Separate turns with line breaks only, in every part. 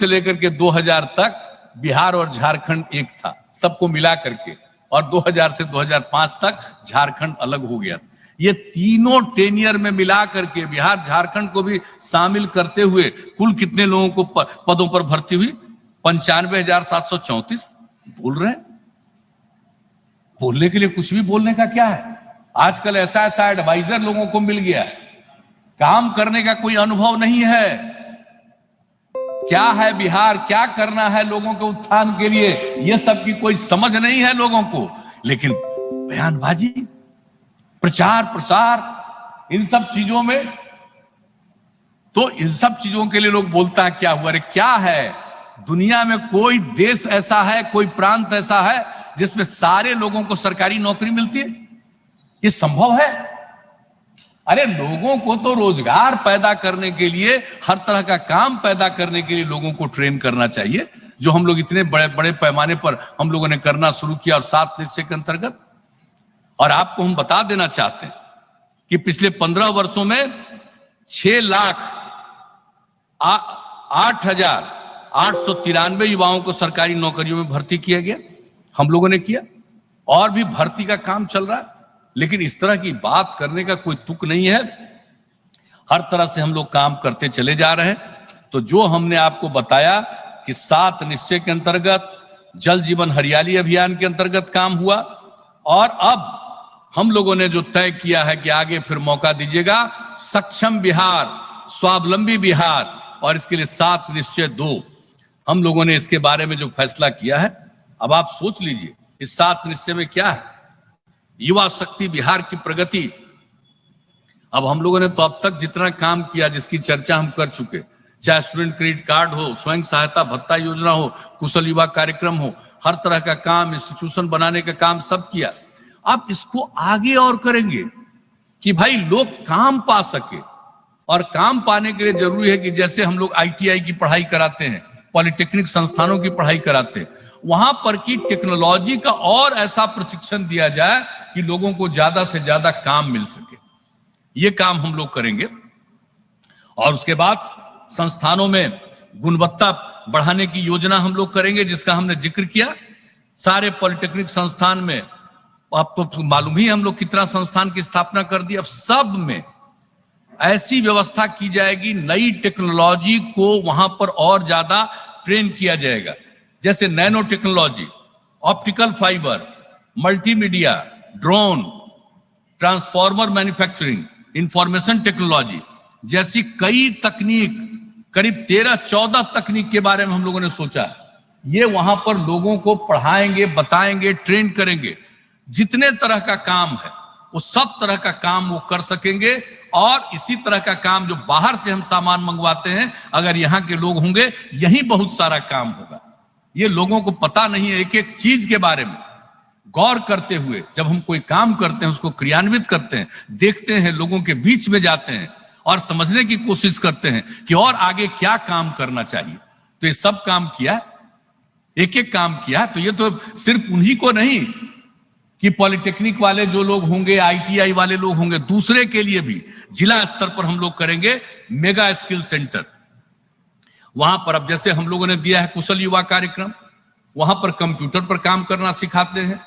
से लेकर के 2000 तक बिहार और झारखंड एक था, सबको मिला करके, और 2000 से 2005 तक झारखंड अलग हो गया। ये तीनों टेनियर में मिला करके बिहार झारखंड को भी शामिल करते हुए कुल कितने लोगों को पदों पर भर्ती हुई? 95,734। बोल रहे हैं, बोलने के लिए कुछ भी बोलने का क्या है? आजकल ऐसा एडवाइजर लोगों को मिल गया, काम करने का कोई अनुभव नहीं है। क्या है बिहार, क्या करना है लोगों के उत्थान के लिए, यह सब की कोई समझ नहीं है लोगों को। लेकिन बयानबाजी, प्रचार प्रसार, इन सब चीजों में, तो इन सब चीजों के लिए लोग बोलता है क्या हुआ? अरे क्या है, दुनिया में कोई देश ऐसा है, कोई प्रांत ऐसा है जिसमें सारे लोगों को सरकारी नौकरी मिलती है? ये संभव है? अरे लोगों को तो रोजगार पैदा करने के लिए, हर तरह का काम पैदा करने के लिए लोगों को ट्रेन करना चाहिए, जो हम लोग इतने बड़े बड़े पैमाने पर हम लोगों ने करना शुरू किया, और 7 निश्चय के अंतर्गत। और आपको हम बता देना चाहते हैं कि पिछले 15 वर्षों में 6,08,893 युवाओं को सरकारी नौकरियों में भर्ती किया गया, हम लोगों ने किया, और भी भर्ती का काम चल रहा है। लेकिन इस तरह की बात करने का कोई तुक नहीं है। हर तरह से हम लोग काम करते चले जा रहे हैं। तो जो हमने आपको बताया कि 7 निश्चय के अंतर्गत, जल जीवन हरियाली अभियान के अंतर्गत काम हुआ, और अब हम लोगों ने जो तय किया है कि आगे फिर मौका दीजिएगा, सक्षम बिहार, स्वावलंबी बिहार, और इसके लिए 7 निश्चय 2 हम लोगों ने इसके बारे में जो फैसला किया है। अब आप सोच लीजिए इस 7 निश्चय में क्या है? युवा शक्ति, बिहार की प्रगति। अब हम लोगों ने तो अब तक जितना काम किया, जिसकी चर्चा हम कर चुके, चाहे स्टूडेंट क्रेडिट कार्ड हो, स्वयं सहायता भत्ता योजना हो, कुशल युवा कार्यक्रम हो, हर तरह का काम, इंस्टीट्यूशन बनाने का काम सब किया। अब इसको आगे और करेंगे कि भाई लोग काम पा सके, और काम पाने के लिए जरूरी है कि जैसे हम लोग ITI की पढ़ाई कराते हैं, पॉलिटेक्निक संस्थानों की पढ़ाई कराते हैं, वहां पर की टेक्नोलॉजी का और ऐसा प्रशिक्षण दिया जाए कि लोगों को ज्यादा से ज्यादा काम मिल सके। ये काम हम लोग करेंगे। और उसके बाद संस्थानों में गुणवत्ता बढ़ाने की योजना हम लोग करेंगे, जिसका हमने जिक्र किया। सारे पॉलिटेक्निक संस्थान में, आपको मालूम ही हम लोग कितना संस्थान की स्थापना कर दी। अब सब में ऐसी व्यवस्था की जाएगी, नई टेक्नोलॉजी को वहां पर और ज्यादा ट्रेन किया जाएगा, जैसे nano technology, optical fibre, multimedia, drone, transformer manufacturing, information technology जैसी कई तकनीक, करीब 13-14 तकनीक के बारे में हम लोगों ने सोचा। ये वहां पर लोगों को पढ़ाएंगे, बताएंगे, ट्रेन करेंगे। जितने तरह का काम है वो सब तरह का काम वो कर सकेंगे। और इसी तरह का काम जो बाहर से हम सामान मंगवाते हैं, अगर यहाँ के लोग होंगे, यही बहुत सारा काम होगा। ये लोगों को पता नहीं है। एक एक चीज के बारे में गौर करते हुए जब हम कोई काम करते हैं, उसको क्रियान्वित करते हैं, देखते हैं, लोगों के बीच में जाते हैं और समझने की कोशिश करते हैं कि और आगे क्या काम करना चाहिए, तो ये सब काम किया, एक एक काम किया। तो ये तो सिर्फ उन्हीं को नहीं कि पॉलिटेक्निक वाले जो लोग होंगे, ITI वाले लोग होंगे, दूसरे के लिए भी जिला स्तर पर हम लोग करेंगे मेगा स्किल सेंटर। वहां पर अब जैसे हम लोगों ने दिया है कुशल युवा कार्यक्रम, वहां पर कंप्यूटर पर काम करना सिखाते हैं,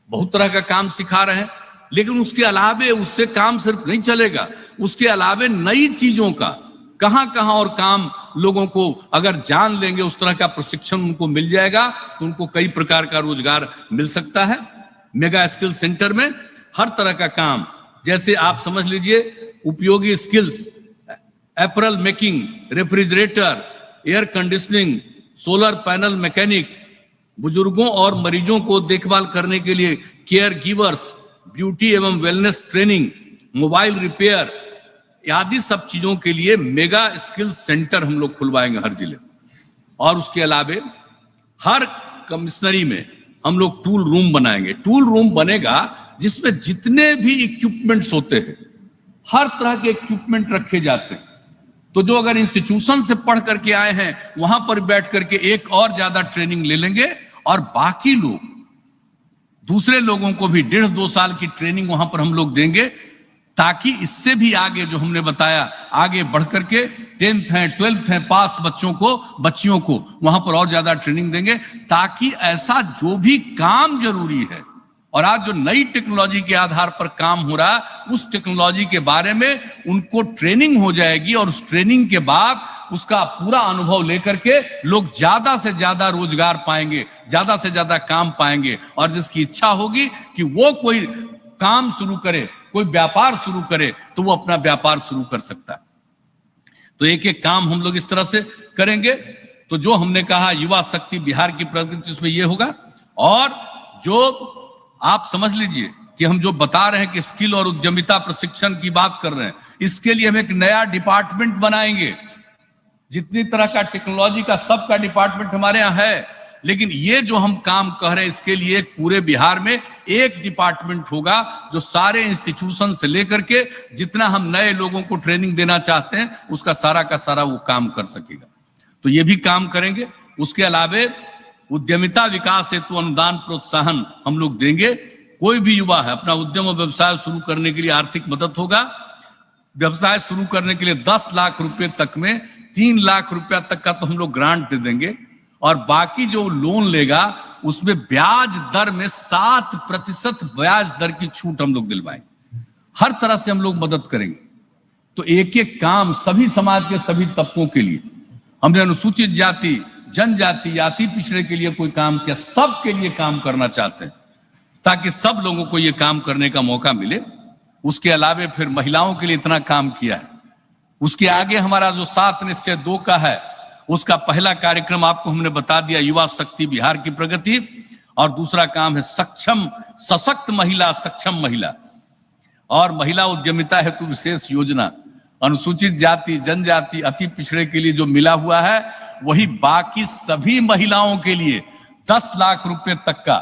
बहुत तरह का काम सिखा रहे हैं। लेकिन उसके अलावे, उससे काम सिर्फ नहीं चलेगा, उसके अलावे नई चीजों का कहां कहां और काम लोगों को अगर जान लेंगे, उस तरह का प्रशिक्षण उनको मिल जाएगा, तो उनको कई प्रकार का रोजगार मिल सकता है। मेगा स्किल सेंटर में हर तरह का काम, जैसे आप समझ लीजिए उपयोगी skills, apparel making, refrigerator, air conditioning, solar panel mechanic, बुजुर्गों और मरीजों को देखभाल करने के लिए केयर गिवर्स, ब्यूटी एवं वेलनेस ट्रेनिंग, मोबाइल रिपेयर, आदि सब चीजों के लिए मेगा स्किल सेंटर हम लोग खुलवाएंगे हर जिले। और उसके अलावे हर कमिश्नरी में हम लोग टूल रूम बनाएंगे। टूल रूम बनेगा जिसमें जितने भी इक्विपमेंट्स होते हैं, हर तरह के इक्विपमेंट रखे जाते हैं। तो जो अगर इंस्टीट्यूशन से पढ़ करके आए हैं, वहां पर बैठ करके एक और ज्यादा ट्रेनिंग ले लेंगे, और बाकी लोग, दूसरे लोगों को भी 1.5-2 साल की ट्रेनिंग वहां पर हम लोग देंगे, ताकि इससे भी आगे जो हमने बताया आगे बढ़ करके 10th है 12th है पास बच्चियों को वहां पर और ज्यादा ट्रेनिंग देंगे, ताकि ऐसा जो भी काम जरूरी है और आज जो नई टेक्नोलॉजी के आधार पर काम हो रहा है उस टेक्नोलॉजी के बारे में उनको ट्रेनिंग हो जाएगी और उस ट्रेनिंग के बाद उसका पूरा अनुभव लेकर के लोग ज्यादा से ज्यादा रोजगार पाएंगे, ज्यादा से ज्यादा काम पाएंगे। और जिसकी इच्छा होगी कि वो कोई काम शुरू करे, कोई व्यापार शुरू करे, तो वो अपना व्यापार शुरू कर सकता है। तो एक एक काम हम लोग इस तरह से करेंगे। तो जो हमने कहा युवा शक्ति बिहार की प्रगति, उसमें ये होगा। और जो आप समझ लीजिए कि हम जो बता रहे हैं कि स्किल और उद्यमिता प्रशिक्षण की बात कर रहे हैं, इसके लिए हम एक नया डिपार्टमेंट बनाएंगे। जितनी तरह का टेक्नोलॉजी का सबका डिपार्टमेंट हमारे यहाँ है, लेकिन ये जो हम काम कह रहे हैं इसके लिए पूरे बिहार में एक डिपार्टमेंट होगा जो सारे इंस्टीट्यूशन से लेकर के जितना हम नए लोगों को ट्रेनिंग देना चाहते हैं उसका सारा का सारा वो काम कर सकेगा। तो ये भी काम करेंगे। उसके अलावे उद्यमिता विकास हेतु अनुदान प्रोत्साहन हम लोग देंगे। कोई भी युवा है अपना उद्यम और व्यवसाय शुरू करने के लिए आर्थिक मदद होगा। व्यवसाय शुरू करने के लिए 10 लाख रुपए तक में 3 लाख रुपया तक का तो हम लोग ग्रांट दे देंगे और बाकी जो लोन लेगा उसमें ब्याज दर में 7% ब्याज दर की छूट हम लोग दिलवाएंगे। हर तरह से हम लोग मदद करेंगे। तो एक एक काम सभी समाज के सभी तबकों के लिए हमने अनुसूचित जाति, जनजाति, अति पिछड़े के लिए कोई काम किया, सबके लिए काम करना चाहते हैं ताकि सब लोगों को ये काम करने का मौका मिले। उसके अलावे फिर महिलाओं के लिए इतना काम किया है। उसके आगे हमारा जो 7 निश्चय 2 का है उसका पहला कार्यक्रम आपको हमने बता दिया, युवा शक्ति बिहार की प्रगति। और दूसरा काम है सक्षम सशक्त महिला, सक्षम महिला और महिला उद्यमिता हेतु विशेष योजना। अनुसूचित जाति, जनजाति, अति पिछड़े के लिए जो मिला हुआ है वही बाकी सभी महिलाओं के लिए 10 लाख रुपए तक का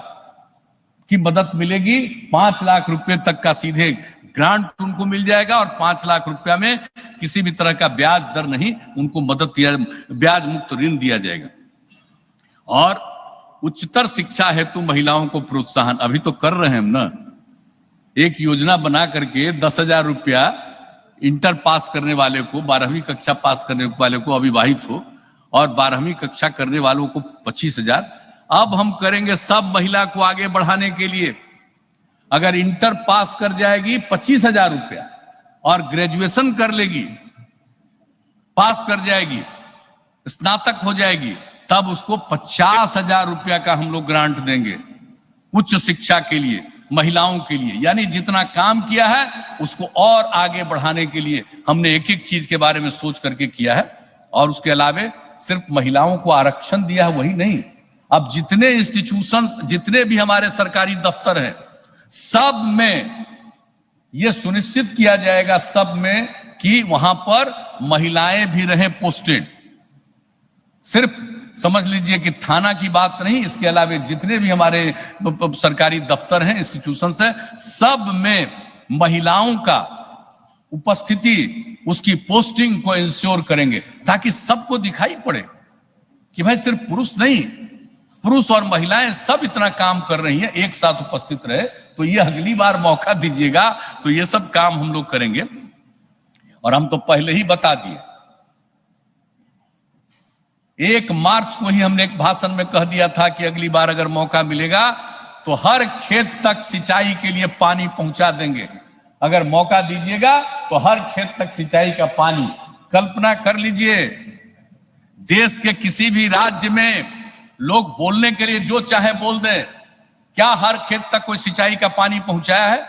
की मदद मिलेगी। 5 लाख रुपए तक का सीधे ग्रांट उनको मिल जाएगा और 5 लाख रुपया में किसी भी तरह का ब्याज दर नहीं, उनको मदद दिया, ब्याज मुक्त ऋण दिया जाएगा। और उच्चतर शिक्षा हेतु महिलाओं को प्रोत्साहन अभी तो कर रहे हैं हम ना, एक योजना बना करके 10,000 रुपया इंटर पास करने वाले को, 12वीं कक्षा पास करने वाले को अविवाहित हो, और 12वीं कक्षा करने वालों को 25,000। अब हम करेंगे सब महिला को आगे बढ़ाने के लिए। अगर इंटर पास कर जाएगी 25,000 रुपया और ग्रेजुएशन कर लेगी, पास कर जाएगी, स्नातक हो जाएगी, तब उसको 50,000 रुपया का हम लोग ग्रांट देंगे उच्च शिक्षा के लिए, महिलाओं के लिए। यानी जितना काम किया है उसको और आगे बढ़ाने के लिए हमने एक एक चीज के बारे में सोच करके किया है। और उसके अलावे सिर्फ महिलाओं को आरक्षण दिया है वही नहीं, अब जितने इंस्टीट्यूशन, जितने भी हमारे सरकारी दफ्तर हैं, सब में यह सुनिश्चित किया जाएगा, सब में, कि वहां पर महिलाएं भी रहे पोस्टेड। सिर्फ समझ लीजिए कि थाना की बात नहीं, इसके अलावे जितने भी हमारे सरकारी दफ्तर हैं, इंस्टीट्यूशंस हैं, सब में महिलाओं का उपस्थिति, उसकी पोस्टिंग को इंश्योर करेंगे ताकि सबको दिखाई पड़े कि भाई सिर्फ पुरुष नहीं, पुरुष और महिलाएं सब इतना काम कर रही हैं, एक साथ उपस्थित रहे। तो ये अगली बार मौका दीजिएगा तो ये सब काम हम लोग करेंगे। और हम तो पहले ही बता दिए, 1 मार्च को ही हमने एक भाषण में कह दिया था कि अगली बार अगर मौका मिलेगा तो हर खेत तक सिंचाई के लिए पानी पहुंचा देंगे। अगर मौका दीजिएगा तो हर खेत तक सिंचाई का पानी। कल्पना कर लीजिए, देश के किसी भी राज्य में लोग बोलने के लिए जो चाहे बोल दें, क्या हर खेत तक कोई सिंचाई का पानी पहुंचाया है?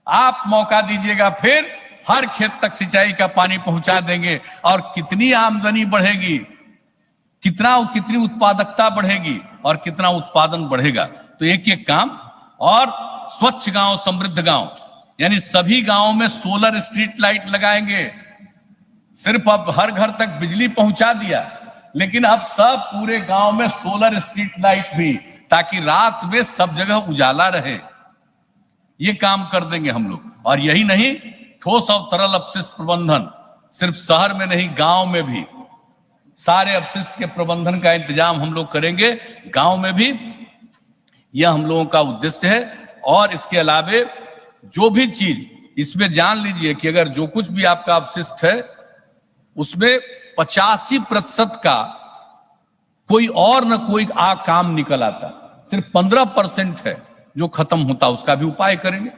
आप मौका दीजिएगा, फिर हर खेत तक सिंचाई का पानी पहुंचा देंगे। और कितनी आमदनी बढ़ेगी, कितनी उत्पादकता बढ़ेगी और कितना उत्पादन बढ़ेगा। तो एक एक काम। और स्वच्छ गांव समृद्ध गांव, यानी सभी गांवों में सोलर स्ट्रीट लाइट लगाएंगे। सिर्फ अब हर घर तक बिजली पहुंचा दिया, लेकिन अब सब पूरे गांव में सोलर स्ट्रीट लाइट भी, ताकि रात में सब जगह उजाला रहे। ये काम कर देंगे हम लोग। और यही नहीं, ठोस और तरल अपशिष्ट प्रबंधन, सिर्फ शहर में नहीं, गांव में भी सारे अपशिष्ट के प्रबंधन का इंतजाम हम लोग करेंगे, गांव में भी। यह हम लोगों का उद्देश्य है। और इसके अलावे जो भी चीज इसमें जान लीजिए कि अगर जो कुछ भी आपका अपशिष्ट है उसमें 85% का कोई और न कोई काम निकल आता, सिर्फ 15% है जो खत्म होता, उसका भी उपाय करेंगे।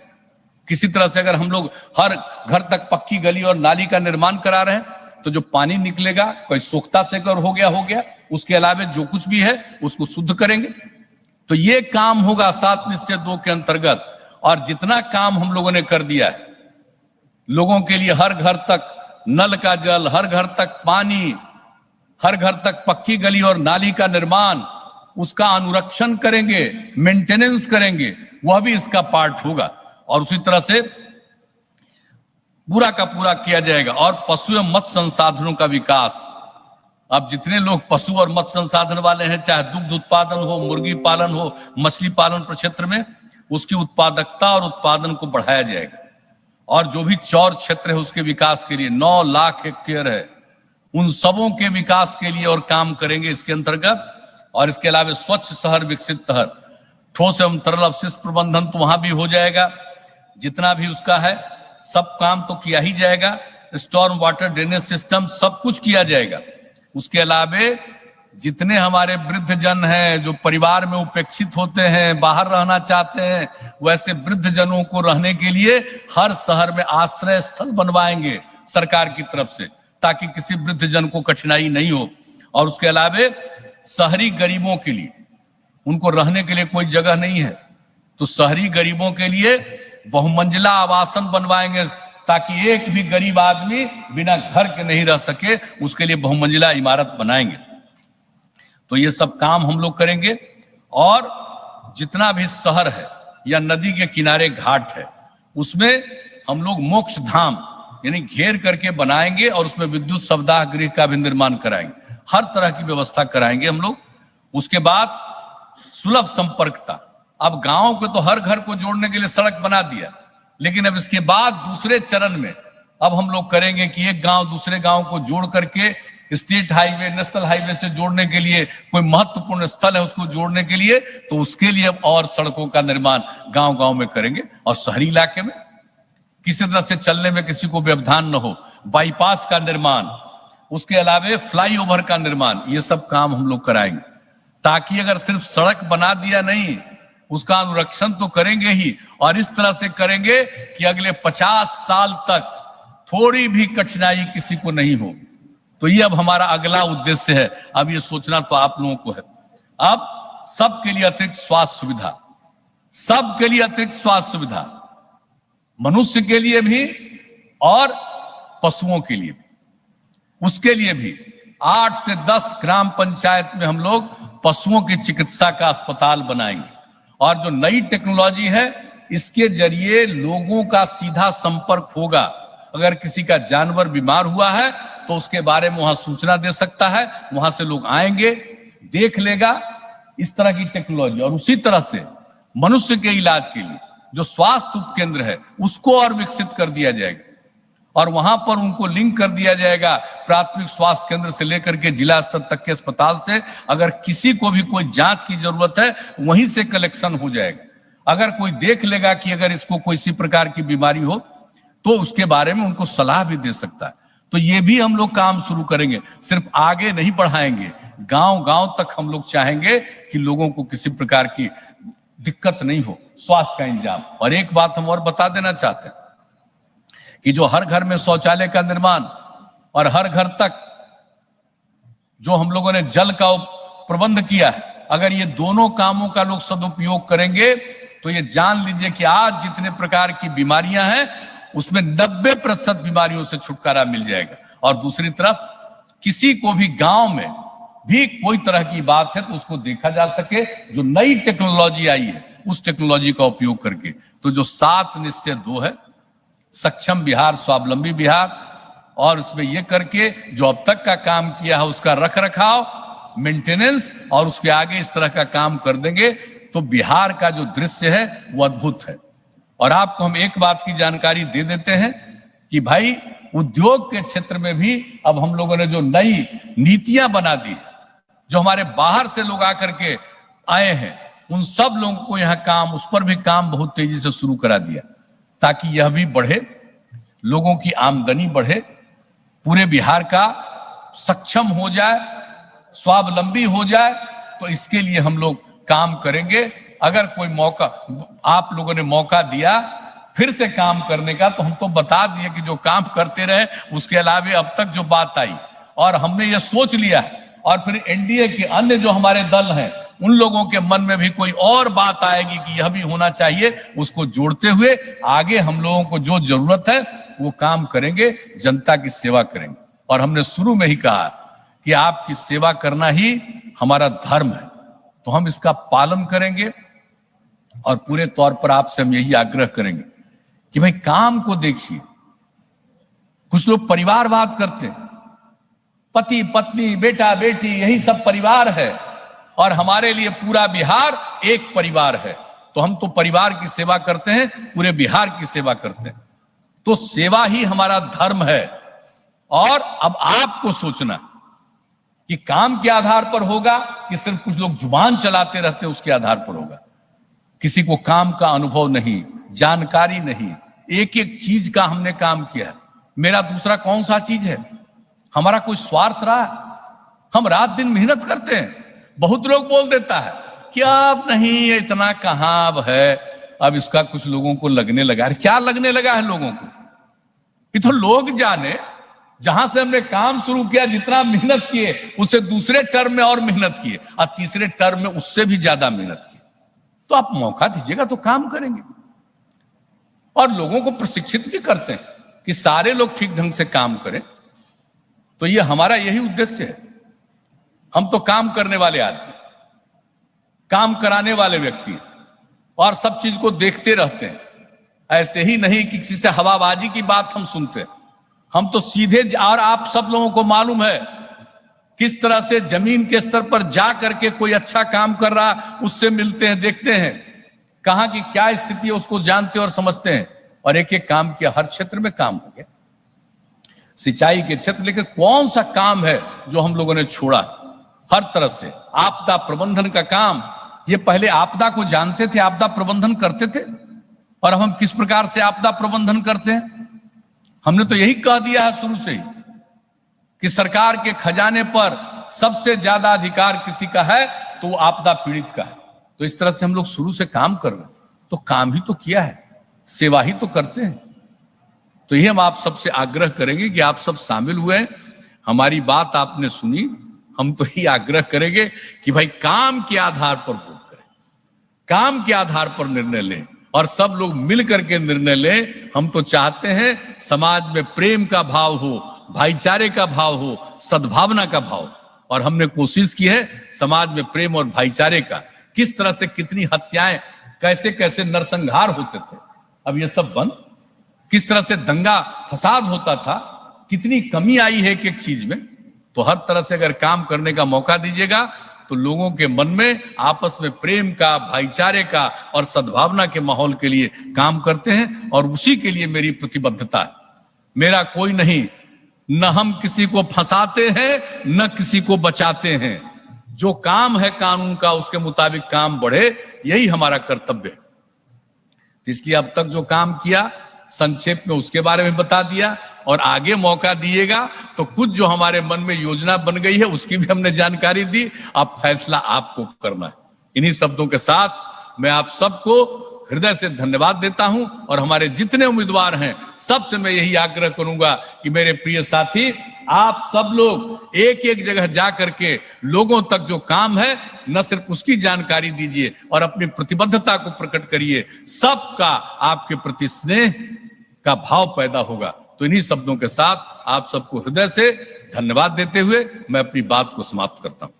किसी तरह से अगर हम लोग हर घर तक पक्की गली और नाली का निर्माण करा रहे हैं तो जो पानी निकलेगा कोई सोख्ता से अगर हो गया, उसके अलावा जो कुछ भी है उसको शुद्ध करेंगे। तो ये काम होगा 7 निश्चय 2 के अंतर्गत। और जितना काम हम लोगों ने कर दिया है, लोगों के लिए हर घर तक नल का जल, हर घर तक पानी, हर घर तक पक्की गली और नाली का निर्माण, उसका अनुरक्षण करेंगे, मेंटेनेंस करेंगे, वह भी इसका पार्ट होगा। और उसी तरह से पूरा का पूरा किया जाएगा। और पशु एवं मत्स्य संसाधनों का विकास, अब जितने लोग पशु और मत्स्य संसाधन वाले हैं, चाहे दुग्ध उत्पादन हो, मुर्गी पालन हो, मछली पालन प्रक्षेत्र में, उसकी उत्पादकता और उत्पादन को बढ़ाया जाएगा। और जो भी चौर क्षेत्र है उसके विकास के लिए 9 लाख हेक्टेयर है, उन सबों के विकास के लिए और काम करेंगे इसके अंतर्गत। और इसके अलावा स्वच्छ शहर विकसित शहर, ठोस एवं तरल अपशिष्ट प्रबंधन तो वहां भी हो जाएगा, जितना भी उसका है सब काम तो किया ही जाएगा। स्टॉर्म वाटर ड्रेनेज सिस्टम सब कुछ किया जाएगा। उसके अलावा जितने हमारे वृद्ध जन हैं जो परिवार में उपेक्षित होते हैं, बाहर रहना चाहते हैं, वैसे वृद्ध जनों को रहने के लिए हर शहर में आश्रय स्थल बनवाएंगे सरकार की तरफ से, ताकि किसी वृद्ध जन को कठिनाई नहीं हो। और उसके अलावा शहरी गरीबों के लिए, उनको रहने के लिए कोई जगह नहीं है, तो शहरी गरीबों के लिए बहुमंजिला आवासन बनवाएंगे, ताकि एक भी गरीब आदमी बिना घर के नहीं रह सके, उसके लिए बहुमंजिला इमारत बनाएंगे। तो ये सब काम हम लोग करेंगे। और जितना भी शहर है या नदी के किनारे घाट है, उसमें हम लोग मोक्ष धाम यानी घेर करके बनाएंगे और उसमें विद्युत शवदाह गृह का भी निर्माण कराएंगे, हर तरह की व्यवस्था कराएंगे हम लोग। उसके बाद सुलभ संपर्कता, अब गांव को तो हर घर को जोड़ने के लिए सड़क बना दिया, लेकिन अब इसके बाद दूसरे चरण में अब हम लोग करेंगे कि एक गांव दूसरे गांव को जोड़ करके स्टेट हाईवे, नेशनल हाईवे से जोड़ने के लिए, कोई महत्वपूर्ण स्थल है उसको जोड़ने के लिए, तो उसके लिए अब और सड़कों का निर्माण गांव गांव में करेंगे। और शहरी इलाके में किसी तरह से चलने में किसी को व्यवधान न हो, बाईपास का निर्माण, उसके अलावा फ्लाईओवर का निर्माण, ये सब काम हम लोग कराएंगे, ताकि अगर सिर्फ सड़क बना दिया नहीं, उसका अनुरक्षण तो करेंगे ही, और इस तरह से करेंगे कि अगले 50 साल तक थोड़ी भी कठिनाई किसी को नहीं हो। तो ये अब हमारा अगला उद्देश्य है। अब ये सोचना तो आप लोगों को है। अब सबके लिए अतिरिक्त स्वास्थ्य सुविधा, सबके लिए अतिरिक्त स्वास्थ्य सुविधा, मनुष्य के लिए भी और पशुओं के लिए भी। उसके लिए भी 8 से 10 ग्राम पंचायत में हम लोग पशुओं की चिकित्सा का अस्पताल बनाएंगे। और जो नई टेक्नोलॉजी है, इसके जरिए लोगों का सीधा संपर्क होगा। अगर किसी का जानवर बीमार हुआ है तो उसके बारे में वहां सूचना दे सकता है, वहां से लोग आएंगे, देख लेगा, इस तरह की टेक्नोलॉजी। और उसी तरह से मनुष्य के इलाज के लिए जो स्वास्थ्य उपकेंद्र है उसको और विकसित कर दिया जाएगा, और वहां पर उनको लिंक कर दिया जाएगा प्राथमिक स्वास्थ्य केंद्र से लेकर के जिला स्तर तक के अस्पताल से। अगर किसी को भी कोई जांच की जरूरत है, वहीं से कलेक्शन हो जाएगा। अगर कोई देख लेगा कि अगर इसको कोई इसी प्रकार की बीमारी हो, तो उसके बारे में उनको सलाह भी दे सकता है। तो ये भी हम लोग काम शुरू करेंगे, सिर्फ आगे नहीं बढ़ाएंगे, गांव गांव तक हम लोग चाहेंगे कि लोगों को किसी प्रकार की दिक्कत नहीं हो, स्वास्थ्य का इंतजाम। और एक बात हम और बता देना चाहते हैं कि जो हर घर में शौचालय का निर्माण और हर घर तक जो हम लोगों ने जल का प्रबंध किया है, अगर ये दोनों कामों का लोग सदुपयोग करेंगे तो ये जान लीजिए कि आज जितने प्रकार की बीमारियां हैं उसमें 90% बीमारियों से छुटकारा मिल जाएगा। और दूसरी तरफ किसी को भी गांव में भी कोई तरह की बात है तो उसको देखा जा सके, जो नई टेक्नोलॉजी आई है उस टेक्नोलॉजी का उपयोग करके। तो जो 7 निश्चय 2 है, सक्षम बिहार, स्वावलंबी बिहार, और इसमें यह करके जो अब तक का काम किया है उसका रख रखाव, मेंटेनेंस, और उसके आगे इस तरह का काम कर देंगे तो बिहार का जो दृश्य है वो अद्भुत है। और आपको हम एक बात की जानकारी दे देते हैं कि भाई उद्योग के क्षेत्र में भी अब हम लोगों ने जो नई नीतियां बना दी, जो हमारे बाहर से लोग आकर के आए हैं, उन सब लोगों को यहाँ काम, उस पर भी काम बहुत तेजी से शुरू करा दिया। ताकि यह भी बढ़े, लोगों की आमदनी बढ़े, पूरे बिहार का सक्षम हो जाए, स्वावलंबी हो जाए। तो इसके लिए हम लोग काम करेंगे। अगर कोई मौका आप लोगों ने मौका दिया फिर से काम करने का, तो हम तो बता दिए कि जो काम करते रहे उसके अलावा अब तक जो बात आई, और हमने ये सोच लिया है, और फिर एनडीए के अन्य जो हमारे दल हैं उन लोगों के मन में भी कोई और बात आएगी कि यह भी होना चाहिए, उसको जोड़ते हुए आगे हम लोगों को जो जरूरत है वो काम करेंगे, जनता की सेवा करेंगे। और हमने शुरू में ही कहा कि आपकी सेवा करना ही हमारा धर्म है, तो हम इसका पालन करेंगे। और पूरे तौर पर आपसे हम यही आग्रह करेंगे कि भाई काम को देखिए। कुछ लोग परिवारवाद करते हैं, पति पत्नी बेटा बेटी यही सब परिवार है, और हमारे लिए पूरा बिहार एक परिवार है। तो हम तो परिवार की सेवा करते हैं, पूरे बिहार की सेवा करते हैं। तो सेवा ही हमारा धर्म है। और अब आपको सोचना कि काम के आधार पर होगा कि सिर्फ कुछ लोग जुबान चलाते रहते उसके आधार पर होगा। किसी को काम का अनुभव नहीं, जानकारी नहीं, एक एक चीज का हमने काम किया। मेरा दूसरा कौन सा चीज है? हमारा कोई स्वार्थ रहा? हम रात दिन मेहनत करते हैं। बहुत लोग बोल देता है कि अब नहीं, इतना कहां अब है, अब इसका कुछ लोगों को लगने लगा है। क्या लगने लगा है लोगों को? ये तो लोग जाने। जहां से हमने काम शुरू किया, जितना मेहनत किए उससे दूसरे टर्म में और मेहनत किए, और तीसरे टर्म में उससे भी ज्यादा मेहनत की। तो आप मौका दीजिएगा तो काम करेंगे। और लोगों को प्रशिक्षित भी करते हैं कि सारे लोग ठीक ढंग से काम करें। तो ये हमारा यही उद्देश्य है। हम तो काम करने वाले आदमी, काम कराने वाले व्यक्ति हैं, और सब चीज को देखते रहते हैं। ऐसे ही नहीं कि किसी से हवाबाजी की बात हम सुनते हैं। हम तो सीधे, और आप सब लोगों को मालूम है किस तरह से जमीन के स्तर पर जा करके कोई अच्छा काम कर रहा उससे मिलते हैं, देखते हैं कहां की क्या स्थिति है, उसको जानते और समझते हैं। और एक एक काम किया, हर क्षेत्र में काम हो गया। सिंचाई के क्षेत्र, लेकिन कौन सा काम है जो हम लोगों ने छोड़ा? हर तरह से आपदा प्रबंधन का काम, ये पहले आपदा को जानते थे, आपदा प्रबंधन करते थे, और हम किस प्रकार से आपदा प्रबंधन करते हैं? हमने तो यही कह दिया है शुरू से ही कि सरकार के खजाने पर सबसे ज्यादा अधिकार किसी का है तो वो आपदा पीड़ित का है। तो इस तरह से हम लोग शुरू से काम कर रहे हैं। तो काम ही तो किया है, सेवा ही तो करते हैं। तो ये हम आप सबसे आग्रह करेंगे कि आप सब शामिल हुए, हमारी बात आपने सुनी। हम तो ही आग्रह करेंगे कि भाई काम के आधार पर वोट करें, काम के आधार पर निर्णय लें, और सब लोग मिल करके निर्णय लें। हम तो चाहते हैं समाज में प्रेम का भाव हो, भाईचारे का भाव हो, सद्भावना का भाव। और हमने कोशिश की है समाज में प्रेम और भाईचारे का। किस तरह से कितनी हत्याएं, कैसे कैसे नरसंहार होते थे, अब ये सब बंद। किस तरह से दंगा फसाद होता था, कितनी कमी आई है एक एक चीज में। तो हर तरह से अगर काम करने का मौका दीजिएगा तो लोगों के मन में आपस में प्रेम का, भाईचारे का और सद्भावना के माहौल के लिए काम करते हैं। और उसी के लिए मेरी प्रतिबद्धता है। मेरा कोई नहीं, न हम किसी को फंसाते हैं न किसी को बचाते हैं। जो काम है कानून का उसके मुताबिक काम बढ़े, यही हमारा कर्तव्य है। इसलिए अब तक जो काम किया संक्षेप में उसके बारे में बता दिया, और आगे मौका दिएगा तो कुछ जो हमारे मन में योजना बन गई है उसकी भी हमने जानकारी दी। अब फैसला आपको करना है। इन्हीं शब्दों के साथ मैं आप सबको हृदय से धन्यवाद देता हूं, और हमारे जितने उम्मीदवार हैं सबसे मैं यही आग्रह करूंगा कि मेरे प्रिय साथी, आप सब लोग एक एक जगह जा करके लोगों तक जो काम है न सिर्फ उसकी जानकारी दीजिए और अपनी प्रतिबद्धता को प्रकट करिए। सबका आपके प्रति स्नेह का भाव पैदा होगा। तो इन्हीं शब्दों के साथ आप सबको हृदय से धन्यवाद देते हुए मैं अपनी बात को समाप्त करता हूं।